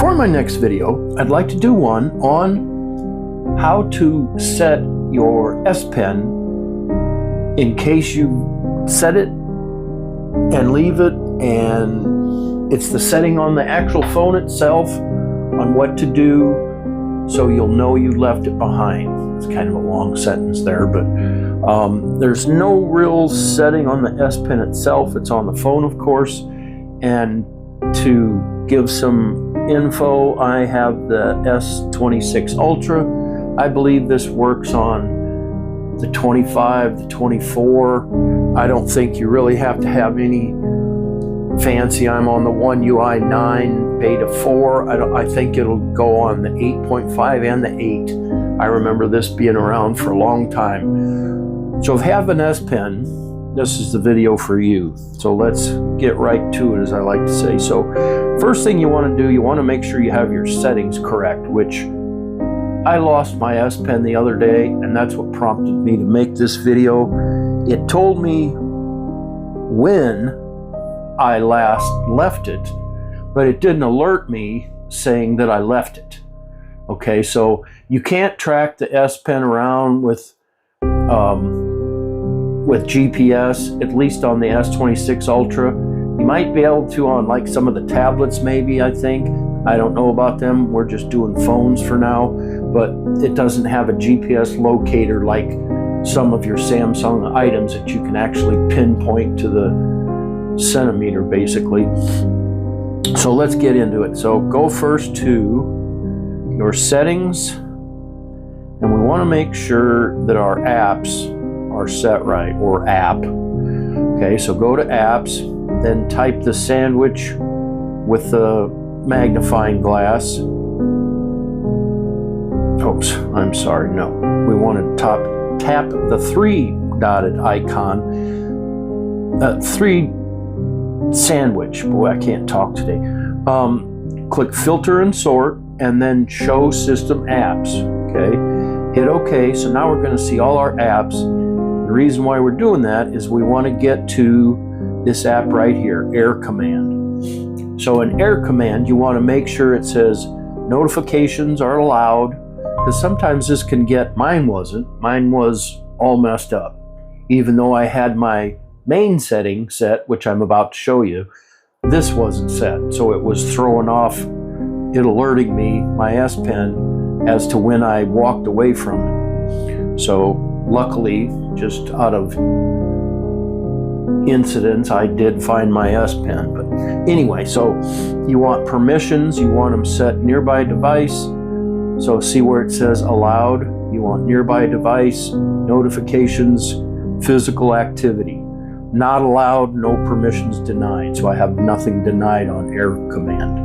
For my next video, I'd like to do one on how to set your S Pen in case you set it and leave it and it's the setting on the actual phone itself on what to do so you'll know you left it behind. It's kind of a long sentence there, but there's no real setting on the S Pen itself. It's on the phone, of course. And to give some info, I have the S26 Ultra. I believe this works on the 25, the 24. I don't think you really have to have any fancy. I'm on the One UI 9 Beta 4. I think it'll go on the 8.5 and the 8. I remember this being around for a long time. So if you have an S Pen, this is the video for you. So let's get right to it, as I like to say. So first thing you want to do, you want to make sure you have your settings correct, which I lost my S Pen the other day, and that's what prompted me to make this video. It told me when I last left it, but it didn't alert me saying that I left it. Okay, so you can't track the S Pen around with GPS, at least on the S26 Ultra. You might be able to on like some of the tablets maybe, I think. I don't know about them. We're just doing phones for now, but it doesn't have a GPS locator like some of your Samsung items that you can actually pinpoint to the centimeter basically. So let's get into it. So go first to your settings, and we want to make sure that our apps are set right, or app. Okay, so go to apps, then type the sandwich with the magnifying glass. Oops, I'm sorry, no. We want to tap the three dotted icon, three sandwich. Boy, I can't talk today. Click filter and sort, and then show system apps. Okay, hit OK. So now we're going to see all our apps. The reason why we're doing that is we want to get to this app right here, Air Command. So in Air Command, you want to make sure it says notifications are allowed, because sometimes this can get, mine wasn't. Mine was all messed up. Even though I had my main setting set, which I'm about to show you, this wasn't set. So it was throwing off, it alerting me, my S Pen, as to when I walked away from it. So luckily, just out of incidents, I did find my S Pen. But anyway, so you want permissions, you want them set nearby device. So see where it says allowed, you want nearby device, notifications, physical activity. Not allowed, no permissions denied. So I have nothing denied on Air Command.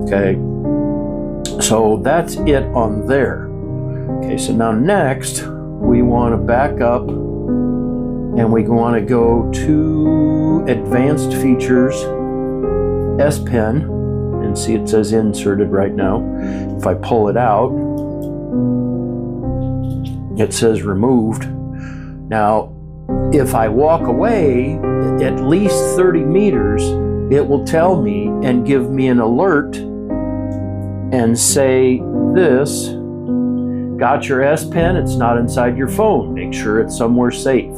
Okay, so that's it on there. Okay, so now next, we want to back up and we want to go to Advanced Features, S Pen, and see it says inserted right now. If I pull it out, it says removed. Now, if I walk away at least 30 meters, it will tell me and give me an alert and say this, got your S Pen, it's not inside your phone. Make sure it's somewhere safe.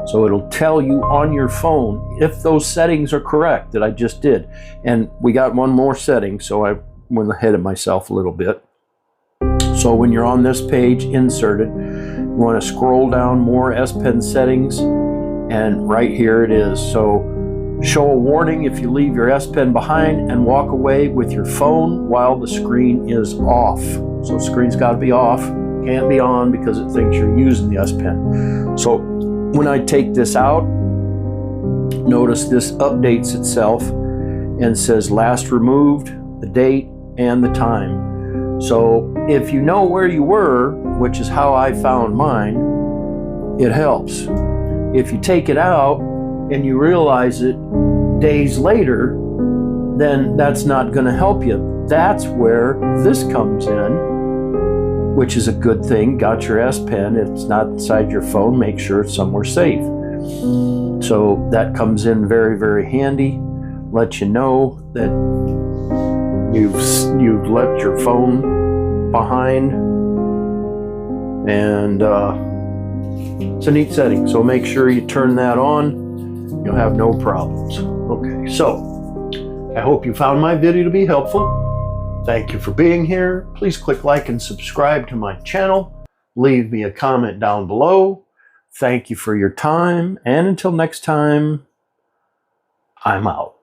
So it'll tell you on your phone if those settings are correct that I just did. And we got one more setting, so I went ahead of myself a little bit. So when you're on this page, inserted, you want to scroll down more S Pen settings, and right here it is. So show a warning if you leave your S Pen behind and walk away with your phone while the screen is off. So screen's got to be off, can't be on because it thinks you're using the S Pen. So when I take this out, notice this updates itself and says last removed, the date, and the time. So if you know where you were, which is how I found mine, it helps. If you take it out and you realize it days later, then that's not going to help you. That's where this comes in, which is a good thing. Got your S Pen, it's not inside your phone, make sure it's somewhere safe. So that comes in very, very handy. Let you know that you've left your phone behind, and it's a neat setting. So make sure you turn that on. You'll have no problems. Okay, so I hope you found my video to be helpful. Thank you for being here. Please click like and subscribe to my channel. Leave me a comment down below. Thank you for your time, and until next time, I'm out.